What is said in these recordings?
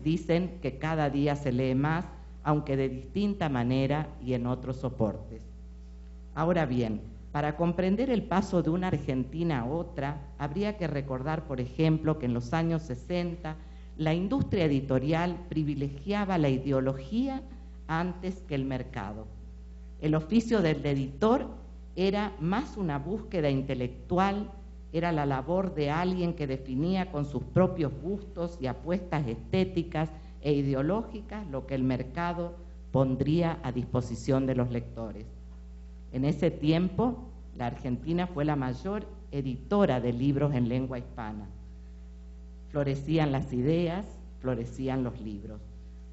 Dicen que cada día se lee más, aunque de distinta manera y en otros soportes. Ahora bien, para comprender el paso de una Argentina a otra, habría que recordar, por ejemplo, que en los años 60 la industria editorial privilegiaba la ideología antes que el mercado. El oficio del editor era más una búsqueda intelectual, era la labor de alguien que definía con sus propios gustos y apuestas estéticas e ideológicas lo que el mercado pondría a disposición de los lectores. En ese tiempo, la Argentina fue la mayor editora de libros en lengua hispana. Florecían las ideas, florecían los libros.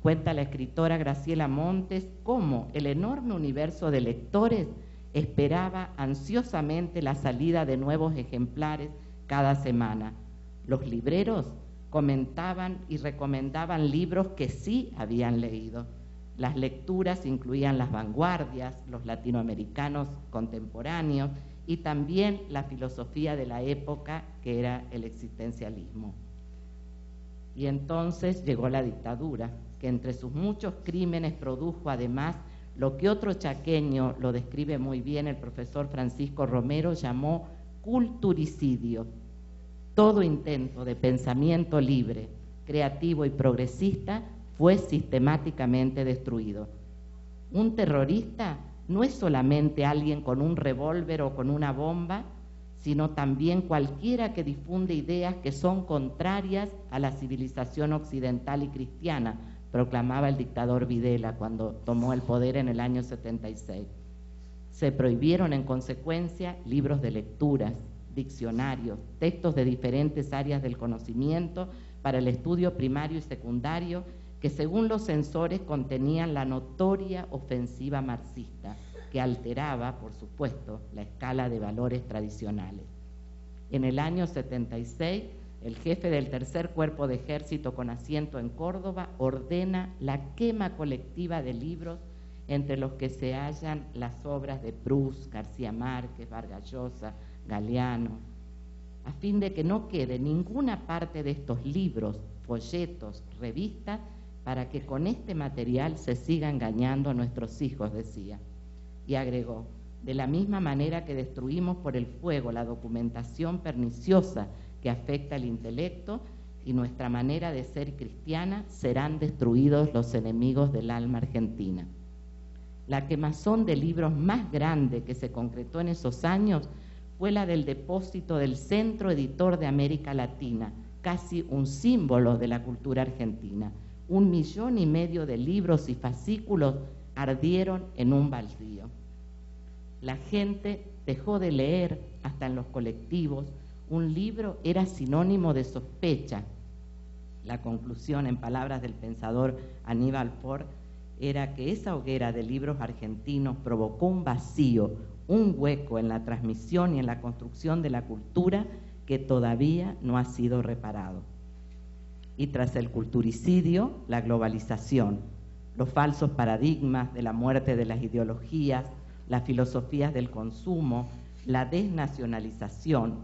Cuenta la escritora Graciela Montes cómo el enorme universo de lectores esperaba ansiosamente la salida de nuevos ejemplares cada semana. Los libreros comentaban y recomendaban libros que sí habían leído. Las lecturas incluían las vanguardias, los latinoamericanos contemporáneos y también la filosofía de la época, que era el existencialismo. Y entonces llegó la dictadura, que entre sus muchos crímenes produjo además lo que otro chaqueño, lo describe muy bien el profesor Francisco Romero, llamó culturicidio. Todo intento de pensamiento libre, creativo y progresista fue sistemáticamente destruido. Un terrorista no es solamente alguien con un revólver o con una bomba, sino también cualquiera que difunde ideas que son contrarias a la civilización occidental y cristiana, proclamaba el dictador Videla cuando tomó el poder en el año 76. Se prohibieron en consecuencia libros de lecturas, diccionarios, textos de diferentes áreas del conocimiento para el estudio primario y secundario que según los censores contenían la notoria ofensiva marxista que alteraba, por supuesto, la escala de valores tradicionales. En el año 76, el jefe del Tercer Cuerpo de Ejército con asiento en Córdoba ordena la quema colectiva de libros entre los que se hallan las obras de Proust, García Márquez, Vargas Llosa, Galeano, a fin de que no quede ninguna parte de estos libros, folletos, revistas, para que con este material se siga engañando a nuestros hijos, decía. Y agregó, de la misma manera que destruimos por el fuego la documentación perniciosa que afecta al intelecto y nuestra manera de ser cristiana, serán destruidos los enemigos del alma argentina. La quemazón de libros más grande que se concretó en esos años fue la del depósito del Centro Editor de América Latina, casi un símbolo de la cultura argentina. 1,5 millones de libros y fascículos ardieron en un baldío. La gente dejó de leer, hasta en los colectivos. Un libro era sinónimo de sospecha. La conclusión, en palabras del pensador Aníbal Ford, era que esa hoguera de libros argentinos provocó un vacío, un hueco en la transmisión y en la construcción de la cultura que todavía no ha sido reparado. Y tras el culturicidio, la globalización, los falsos paradigmas de la muerte de las ideologías, las filosofías del consumo, la desnacionalización,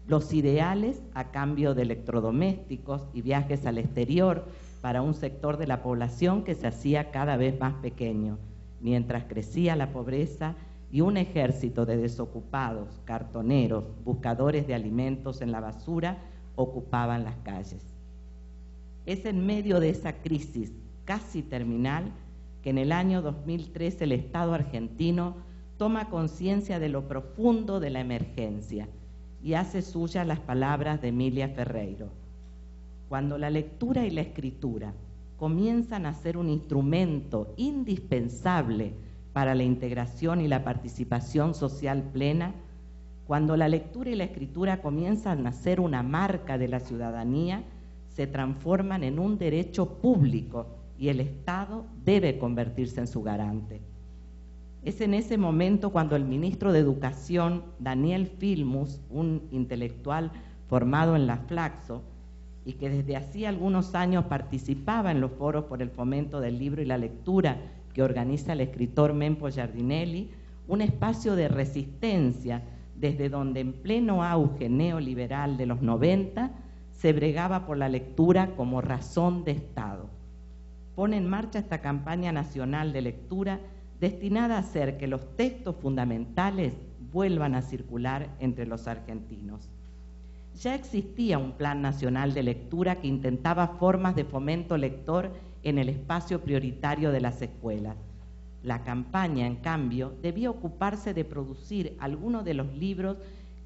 los ideales a cambio de electrodomésticos y viajes al exterior para un sector de la población que se hacía cada vez más pequeño, mientras crecía la pobreza y un ejército de desocupados, cartoneros, buscadores de alimentos en la basura ocupaban las calles. Es en medio de esa crisis casi terminal que en el año 2003 el Estado argentino toma conciencia de lo profundo de la emergencia y hace suyas las palabras de Emilia Ferreiro. Cuando la lectura y la escritura comienzan a ser un instrumento indispensable para la integración y la participación social plena, cuando la lectura y la escritura comienzan a ser una marca de la ciudadanía, se transforman en un derecho público y el Estado debe convertirse en su garante. Es en ese momento cuando el ministro de Educación, Daniel Filmus, un intelectual formado en la Flaxo y que desde hacía algunos años participaba en los foros por el fomento del libro y la lectura que organiza el escritor Mempo Giardinelli, un espacio de resistencia desde donde en pleno auge neoliberal de los 90 se bregaba por la lectura como razón de Estado. Pone en marcha esta campaña nacional de lectura destinada a hacer que los textos fundamentales vuelvan a circular entre los argentinos. Ya existía un Plan Nacional de Lectura que intentaba formas de fomento lector en el espacio prioritario de las escuelas. La campaña, en cambio, debía ocuparse de producir algunos de los libros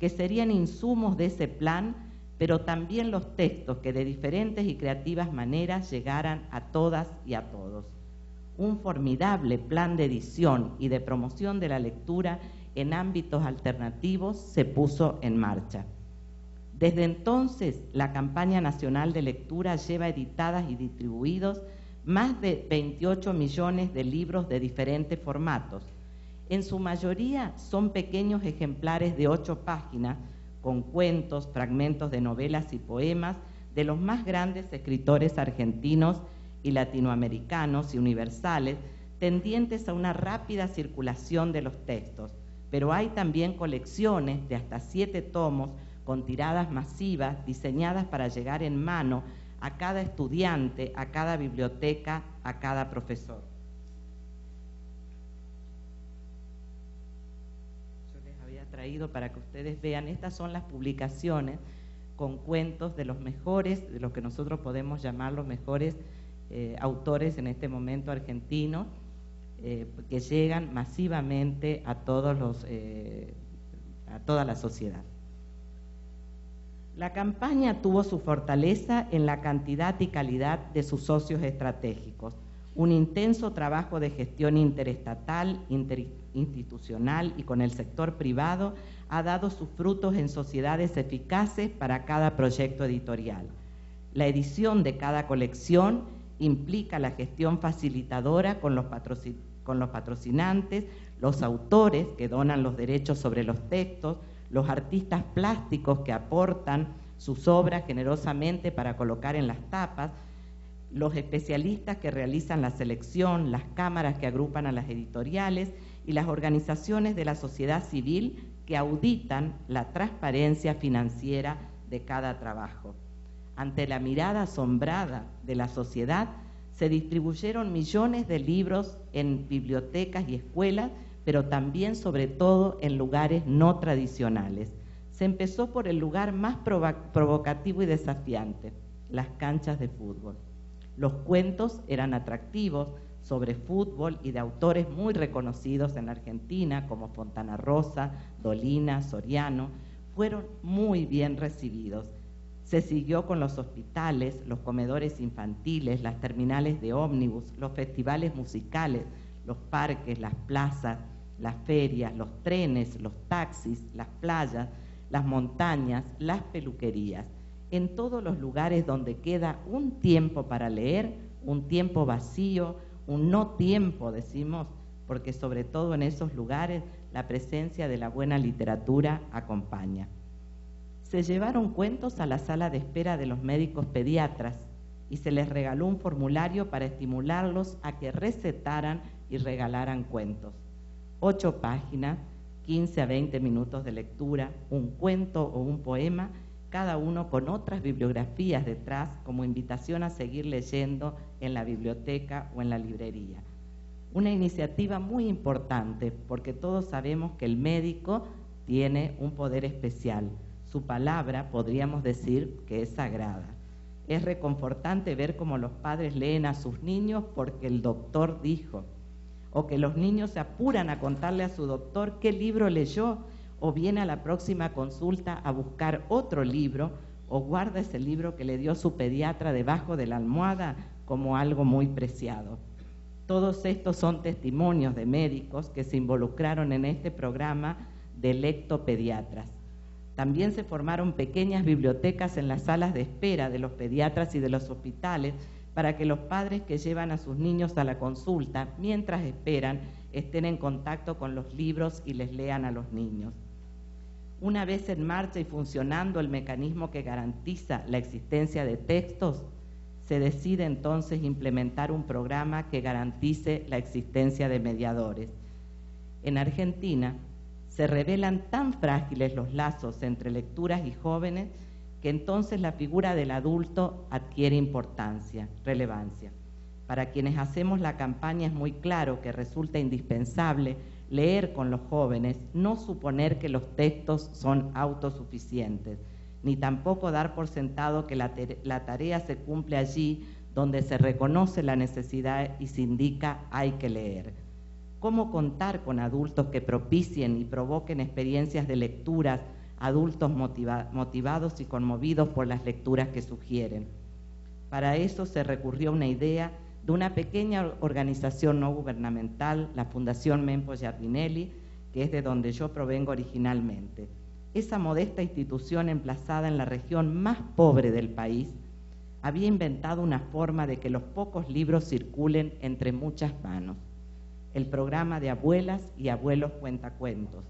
que serían insumos de ese plan, pero también los textos que de diferentes y creativas maneras llegaran a todas y a todos. Un formidable plan de edición y de promoción de la lectura en ámbitos alternativos se puso en marcha. Desde entonces, la campaña nacional de lectura lleva editadas y distribuidos más de 28 millones de libros de diferentes formatos. En su mayoría son pequeños ejemplares de 8 páginas, con cuentos, fragmentos de novelas y poemas de los más grandes escritores argentinos y latinoamericanos y universales, tendientes a una rápida circulación de los textos. Pero hay también colecciones de hasta 7 tomos con tiradas masivas diseñadas para llegar en mano a cada estudiante, a cada biblioteca, a cada profesor. Yo les había traído para que ustedes vean, estas son las publicaciones con cuentos de los mejores, de los que nosotros podemos llamar los mejores autores en este momento argentinos, que llegan masivamente a todos a toda la sociedad. La campaña tuvo su fortaleza en la cantidad y calidad de sus socios estratégicos. Un intenso trabajo de gestión interestatal, interinstitucional y con el sector privado ha dado sus frutos en sociedades eficaces para cada proyecto editorial. La edición de cada colección implica la gestión facilitadora con los patrocinantes, los autores que donan los derechos sobre los textos, los artistas plásticos que aportan sus obras generosamente para colocar en las tapas, los especialistas que realizan la selección, las cámaras que agrupan a las editoriales y las organizaciones de la sociedad civil que auditan la transparencia financiera de cada trabajo. Ante la mirada asombrada de la sociedad, se distribuyeron millones de libros en bibliotecas y escuelas, pero también, sobre todo, en lugares no tradicionales. Se empezó por el lugar más provocativo y desafiante, las canchas de fútbol. Los cuentos eran atractivos sobre fútbol y de autores muy reconocidos en Argentina, como Fontana Rosa, Dolina, Soriano, fueron muy bien recibidos. Se siguió con los hospitales, los comedores infantiles, las terminales de ómnibus, los festivales musicales, los parques, las plazas, las ferias, los trenes, los taxis, las playas, las montañas, las peluquerías. En todos los lugares donde queda un tiempo para leer, un tiempo vacío, un no tiempo, decimos, porque sobre todo en esos lugares la presencia de la buena literatura acompaña. Se llevaron cuentos a la sala de espera de los médicos pediatras y se les regaló un formulario para estimularlos a que recetaran y regalaran cuentos. 8 páginas, 15 a 20 minutos de lectura, un cuento o un poema, cada uno con otras bibliografías detrás como invitación a seguir leyendo en la biblioteca o en la librería. Una iniciativa muy importante porque todos sabemos que el médico tiene un poder especial. Su palabra podríamos decir que es sagrada. Es reconfortante ver cómo los padres leen a sus niños porque el doctor dijo, o que los niños se apuran a contarle a su doctor qué libro leyó, o viene a la próxima consulta a buscar otro libro, o guarda ese libro que le dio su pediatra debajo de la almohada como algo muy preciado. Todos estos son testimonios de médicos que se involucraron en este programa de lectopediatras. También se formaron pequeñas bibliotecas en las salas de espera de los pediatras y de los hospitales para que los padres que llevan a sus niños a la consulta, mientras esperan, estén en contacto con los libros y les lean a los niños. Una vez en marcha y funcionando el mecanismo que garantiza la existencia de textos, se decide entonces implementar un programa que garantice la existencia de mediadores. En Argentina se revelan tan frágiles los lazos entre lecturas y jóvenes que entonces la figura del adulto adquiere importancia, relevancia. Para quienes hacemos la campaña es muy claro que resulta indispensable leer con los jóvenes, no suponer que los textos son autosuficientes, ni tampoco dar por sentado que la tarea se cumple allí donde se reconoce la necesidad y se indica hay que leer. ¿Cómo contar con adultos que propicien y provoquen experiencias de lecturas, adultos motivados y conmovidos por las lecturas que sugieren? Para eso se recurrió a una idea de una pequeña organización no gubernamental, la Fundación Mempo Giardinelli, que es de donde yo provengo originalmente. Esa modesta institución emplazada en la región más pobre del país había inventado una forma de que los pocos libros circulen entre muchas manos. El programa de Abuelas y Abuelos Cuentacuentos,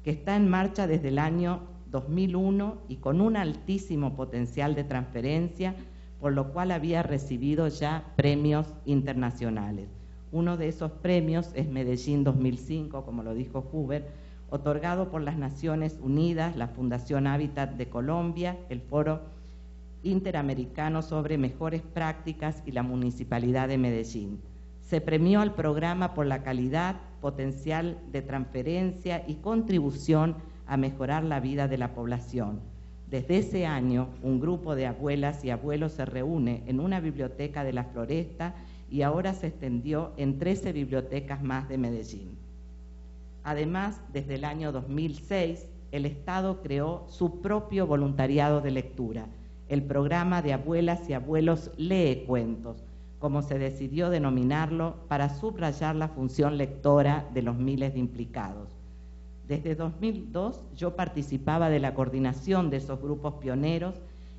que está en marcha desde el año 2001 y con un altísimo potencial de transferencia, por lo cual había recibido ya premios internacionales. Uno de esos premios es Medellín 2005, como lo dijo Huber, otorgado por las Naciones Unidas, la Fundación Hábitat de Colombia, el Foro Interamericano sobre Mejores Prácticas y la Municipalidad de Medellín. Se premió al programa por la calidad, potencial de transferencia y contribución a mejorar la vida de la población. Desde ese año, un grupo de abuelas y abuelos se reúne en una biblioteca de la Floresta y ahora se extendió en 13 bibliotecas más de Medellín. Además, desde el año 2006, el Estado creó su propio voluntariado de lectura, el programa de Abuelas y Abuelos Lee Cuentos, como se decidió denominarlo para subrayar la función lectora de los miles de implicados. Desde 2002 yo participaba de la coordinación de esos grupos pioneros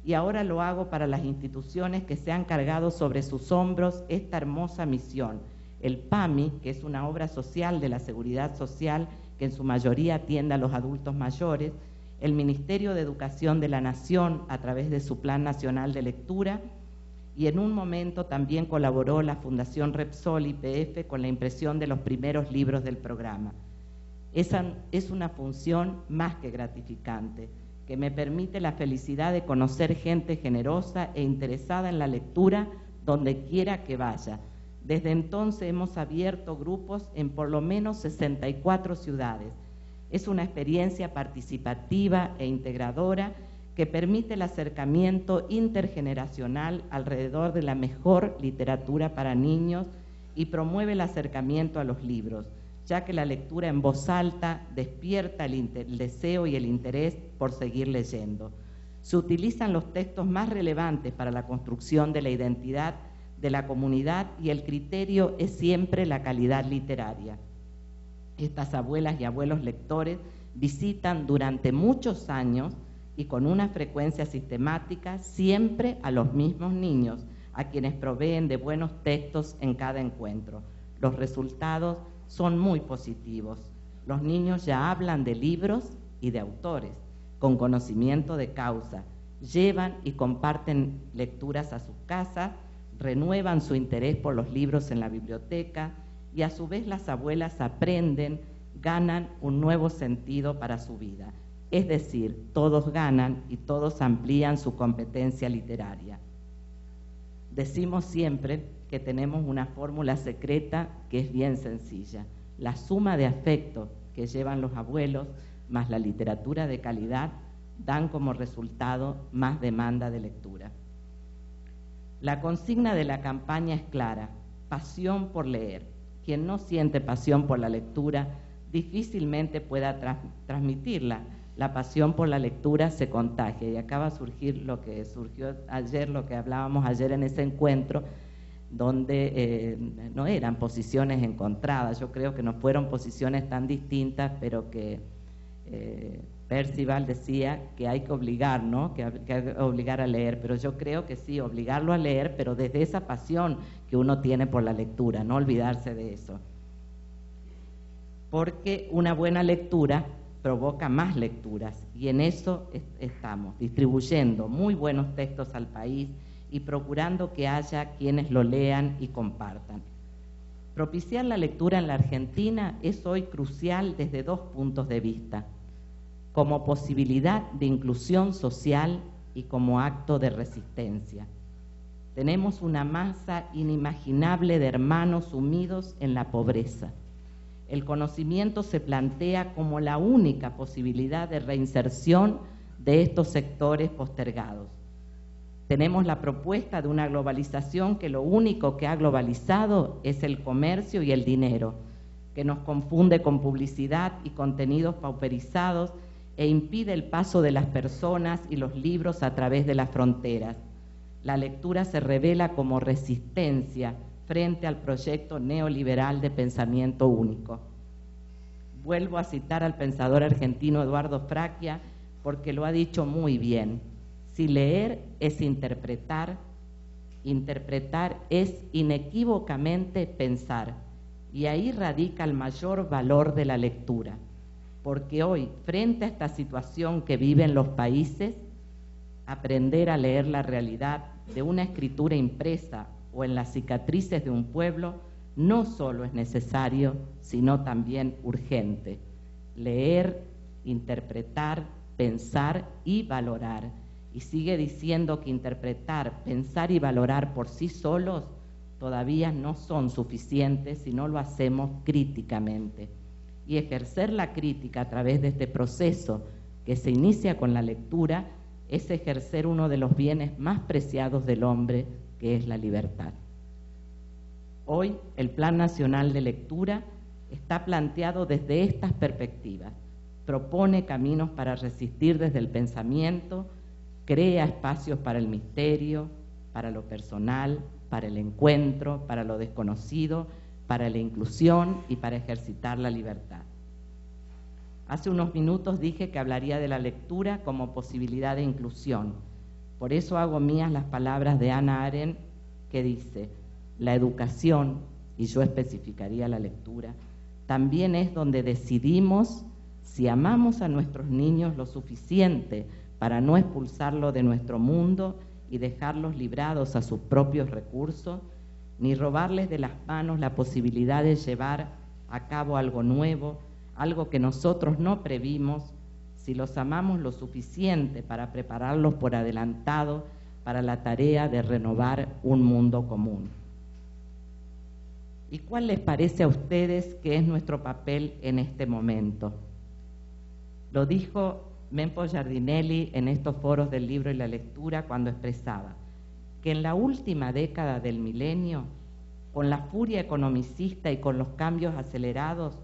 y ahora lo hago para las instituciones que se han cargado sobre sus hombros esta hermosa misión. El PAMI, que es una obra social de la Seguridad Social que en su mayoría atiende a los adultos mayores, el Ministerio de Educación de la Nación a través de su Plan Nacional de Lectura, y en un momento también colaboró la Fundación Repsol YPF con la impresión de los primeros libros del programa. Esa es una función más que gratificante, que me permite la felicidad de conocer gente generosa e interesada en la lectura donde quiera que vaya. Desde entonces hemos abierto grupos en por lo menos 64 ciudades. Es una experiencia participativa e integradora que permite el acercamiento intergeneracional alrededor de la mejor literatura para niños y promueve el acercamiento a los libros, ya que la lectura en voz alta despierta el deseo y el interés por seguir leyendo. Se utilizan los textos más relevantes para la construcción de la identidad de la comunidad y el criterio es siempre la calidad literaria. Estas abuelas y abuelos lectores visitan durante muchos años y con una frecuencia sistemática siempre a los mismos niños, a quienes proveen de buenos textos en cada encuentro. Los resultados son muy positivos. Los niños ya hablan de libros y de autores, con conocimiento de causa, llevan y comparten lecturas a sus casas, renuevan su interés por los libros en la biblioteca y a su vez las abuelas aprenden, ganan un nuevo sentido para su vida. Es decir, todos ganan y todos amplían su competencia literaria. Decimos siempre que tenemos una fórmula secreta que es bien sencilla. La suma de afecto que llevan los abuelos más la literatura de calidad dan como resultado más demanda de lectura. La consigna de la campaña es clara: pasión por leer. Quien no siente pasión por la lectura difícilmente pueda transmitirla. La pasión por la lectura se contagia y acaba de surgir lo que surgió ayer, lo que hablábamos ayer en ese encuentro, donde no eran posiciones encontradas. Yo creo que no fueron posiciones tan distintas, pero que Percival decía que hay que obligar, ¿no? Que hay que obligar a leer, pero yo creo que sí, obligarlo a leer, pero desde esa pasión que uno tiene por la lectura, no olvidarse de eso. Porque una buena lectura provoca más lecturas y en eso estamos, distribuyendo muy buenos textos al país y procurando que haya quienes lo lean y compartan. Propiciar la lectura en la Argentina es hoy crucial desde dos puntos de vista: como posibilidad de inclusión social y como acto de resistencia. Tenemos una masa inimaginable de hermanos sumidos en la pobreza. El conocimiento se plantea como la única posibilidad de reinserción de estos sectores postergados. Tenemos la propuesta de una globalización que lo único que ha globalizado es el comercio y el dinero, que nos confunde con publicidad y contenidos pauperizados e impide el paso de las personas y los libros a través de las fronteras. La lectura se revela como resistencia frente al proyecto neoliberal de pensamiento único. Vuelvo a citar al pensador argentino Eduardo Fracchia porque lo ha dicho muy bien. Si leer es interpretar, interpretar es inequívocamente pensar. Y ahí radica el mayor valor de la lectura. Porque hoy, frente a esta situación que viven los países, aprender a leer la realidad de una escritura impresa o en las cicatrices de un pueblo no solo es necesario, sino también urgente. Leer, interpretar, pensar y valorar. Y sigue diciendo que interpretar, pensar y valorar por sí solos todavía no son suficientes si no lo hacemos críticamente. Y ejercer la crítica a través de este proceso que se inicia con la lectura es ejercer uno de los bienes más preciados del hombre, que es la libertad. Hoy el Plan Nacional de Lectura está planteado desde estas perspectivas. Propone caminos para resistir desde el pensamiento, crea espacios para el misterio, para lo personal, para el encuentro, para lo desconocido, para la inclusión y para ejercitar la libertad. Hace unos minutos dije que hablaría de la lectura como posibilidad de inclusión. Por eso hago mías las palabras de Hannah Arendt, que dice: la educación, y yo especificaría la lectura, también es donde decidimos si amamos a nuestros niños lo suficiente para no expulsarlos de nuestro mundo y dejarlos librados a sus propios recursos, ni robarles de las manos la posibilidad de llevar a cabo algo nuevo, algo que nosotros no previmos, si los amamos lo suficiente para prepararlos por adelantado para la tarea de renovar un mundo común. ¿Y cuál les parece a ustedes que es nuestro papel en este momento? Lo dijo Mempo Giardinelli en estos foros del libro y la lectura cuando expresaba que en la última década del milenio, con la furia economicista y con los cambios acelerados,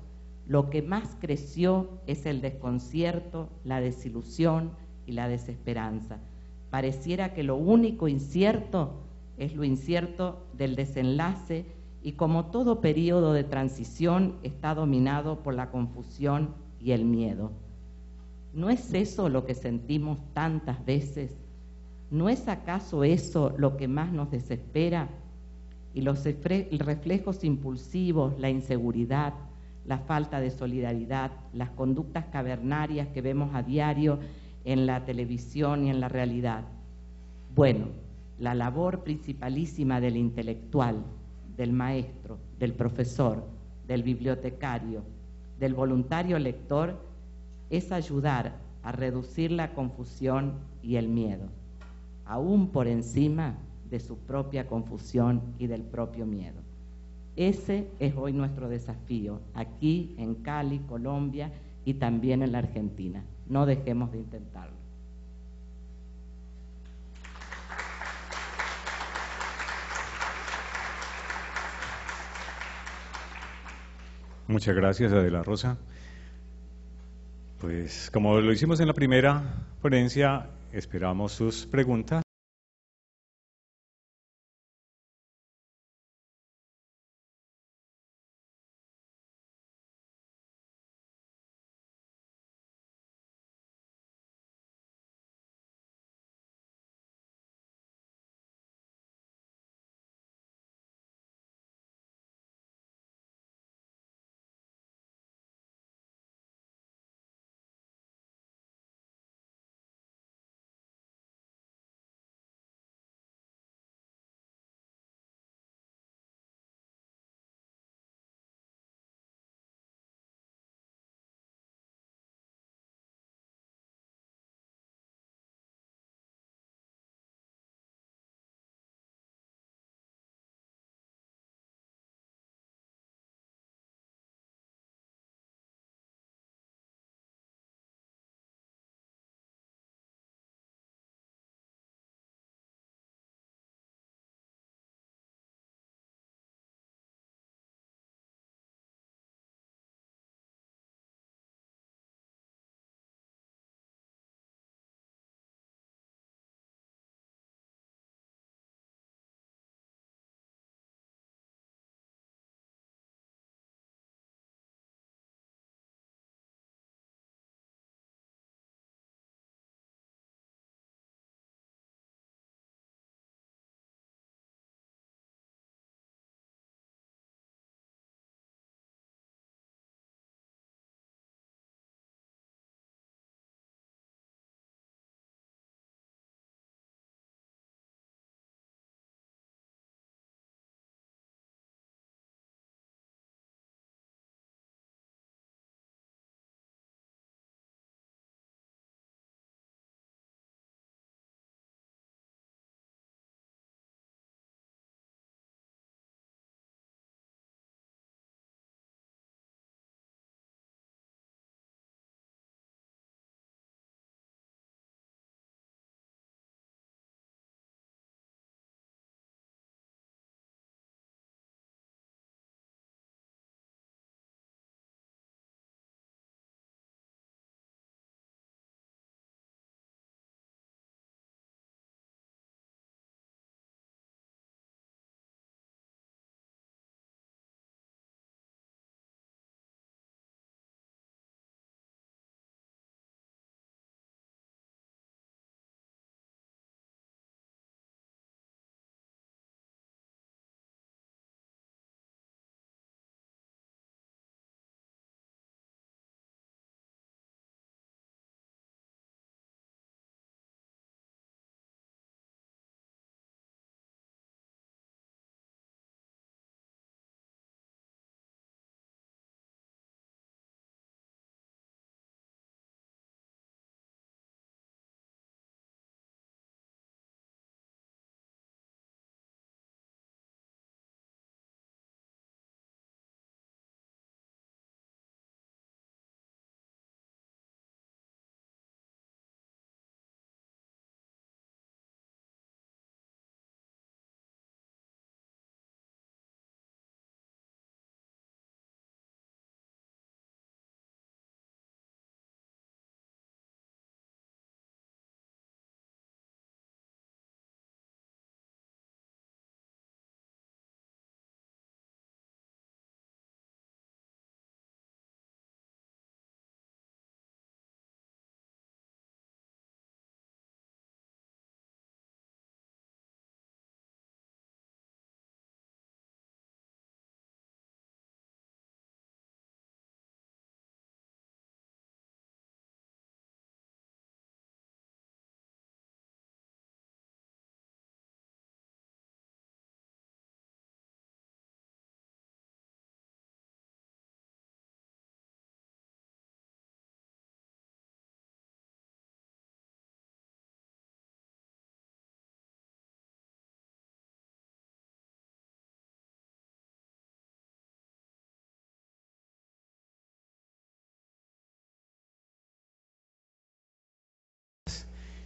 lo que más creció es el desconcierto, la desilusión y la desesperanza. Pareciera que lo único incierto es lo incierto del desenlace y como todo periodo de transición está dominado por la confusión y el miedo. ¿No es eso lo que sentimos tantas veces? ¿No es acaso eso lo que más nos desespera? Y los reflejos impulsivos, la inseguridad, la falta de solidaridad, las conductas cavernarias que vemos a diario en la televisión y en la realidad. Bueno, la labor principalísima del intelectual, del maestro, del profesor, del bibliotecario, del voluntario lector, es ayudar a reducir la confusión y el miedo, aún por encima de su propia confusión y del propio miedo. Ese es hoy nuestro desafío, aquí en Cali, Colombia y también en la Argentina. No dejemos de intentarlo. Muchas gracias, Adela Rosa. Pues como lo hicimos en la primera ponencia, esperamos sus preguntas.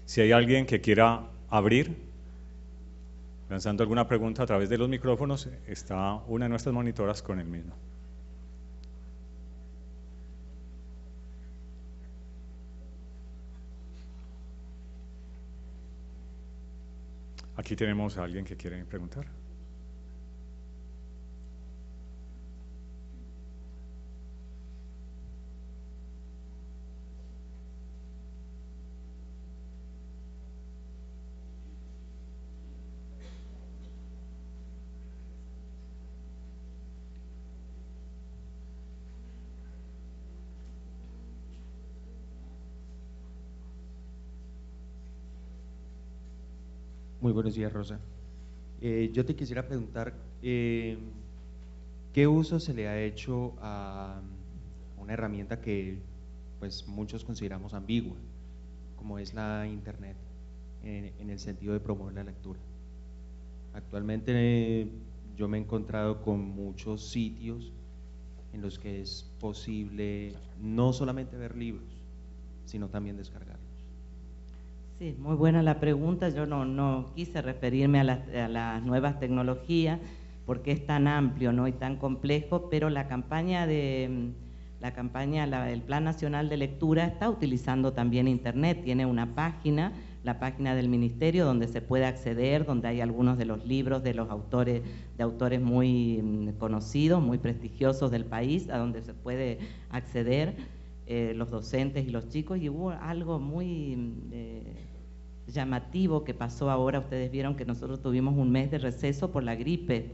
Si hay alguien que quiera abrir, lanzando alguna pregunta a través de los micrófonos, está una de nuestras monitoras con el mismo. Aquí tenemos a alguien que quiere preguntar. Muy buenos días, Rosa. Yo te quisiera preguntar, ¿qué uso se le ha hecho a una herramienta que pues muchos consideramos ambigua, como es la Internet, en el sentido de promover la lectura? Actualmente yo me he encontrado con muchos sitios en los que es posible no solamente ver libros, sino también descargarlos. Sí, muy buena la pregunta. Yo no quise referirme a las nuevas tecnologías porque es tan amplio, ¿no?, y tan complejo, pero el Plan Nacional de Lectura está utilizando también Internet. Tiene una página, la página del Ministerio, donde se puede acceder, donde hay algunos de los libros de autores muy conocidos, muy prestigiosos del país, a donde se puede acceder los docentes y los chicos. Y hubo algo muy llamativo que pasó ahora. Ustedes vieron que nosotros tuvimos un mes de receso por la gripe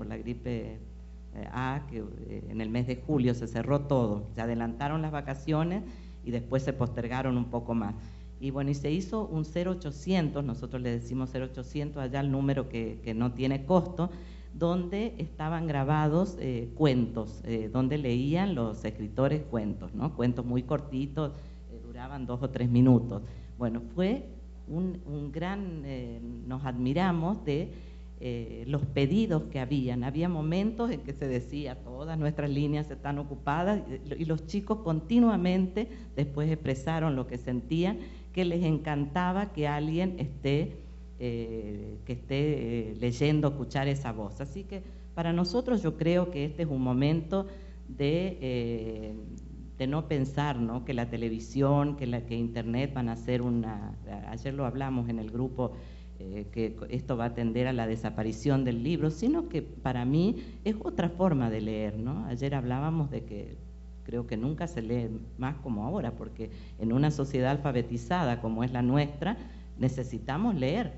A, que en el mes de julio se cerró todo, se adelantaron las vacaciones y después se postergaron un poco más. Y bueno, y se hizo un 0800, nosotros le decimos 0800 allá, el número que no tiene costo, donde estaban grabados cuentos, donde leían los escritores cuentos, ¿no? Cuentos muy cortitos, duraban 2 o 3 minutos. Bueno, fue un gran, nos admiramos de los pedidos que había momentos en que se decía todas nuestras líneas están ocupadas, y los chicos continuamente después expresaron lo que sentían, que les encantaba que alguien esté leyendo, escuchar esa voz. Así que para nosotros yo creo que este es un momento de no pensar, ¿no?, que la televisión, que Internet van a ser ayer lo hablamos en el grupo, que esto va a tender a la desaparición del libro, sino que para mí es otra forma de leer, ¿no? Ayer hablábamos de que creo que nunca se lee más como ahora, porque en una sociedad alfabetizada como es la nuestra, necesitamos leer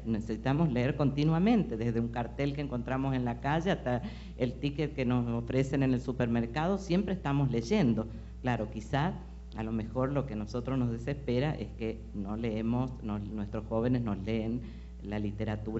continuamente, desde un cartel que encontramos en la calle hasta el ticket que nos ofrecen en el supermercado, siempre estamos leyendo. Claro, quizás a lo mejor lo que a nosotros nos desespera es que no leemos, nuestros jóvenes no leen la literatura